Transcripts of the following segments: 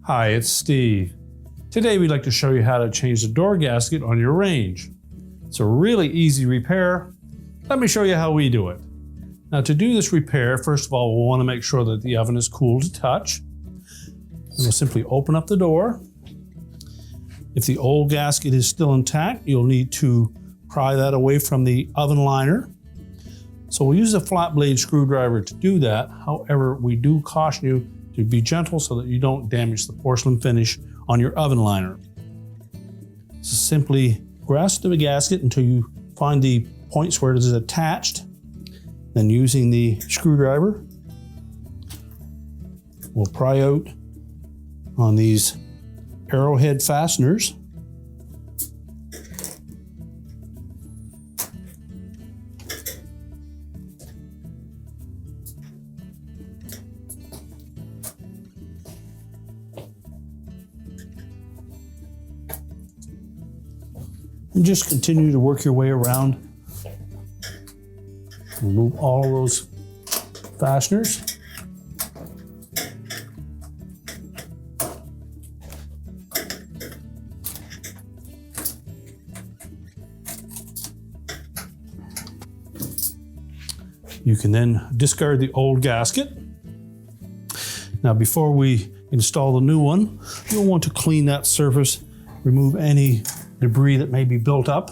Hi, it's Steve. Today we'd like to show you how to change the door gasket on your range. It's a really easy repair. Let me show you how we do it. Now to do this repair, first of all, we'll want to make sure that the oven is cool to touch. And we'll simply open up the door. If the old gasket is still intact, you'll need to pry that away from the oven liner. So we'll use a flat blade screwdriver to do that. However, we do caution you to be gentle so that you don't damage the porcelain finish on your oven liner. So simply grasp the gasket until you find the points where it is attached. Then using the screwdriver, we'll pry out on these arrowhead fasteners. And just continue to work your way around. Remove all of those fasteners. You can then discard the old gasket. Now, before we install the new one, you'll want to clean that surface, remove any debris that may be built up.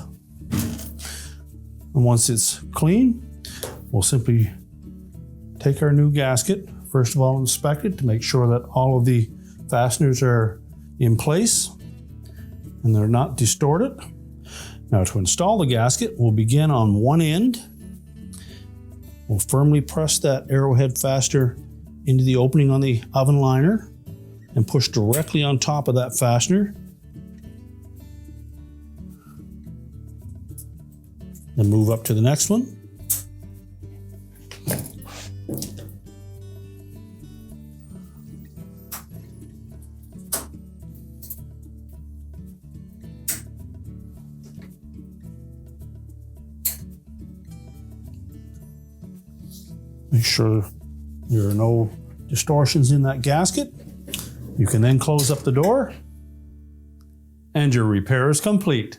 And once it's clean, we'll simply take our new gasket. First of all, inspect it to make sure that all of the fasteners are in place and they're not distorted. Now to install the gasket, we'll begin on one end. We'll firmly press that arrowhead fastener into the opening on the oven liner and push directly on top of that fastener. Then move up to the next one. Make sure there are no distortions in that gasket. You can then close up the door, and your repair is complete.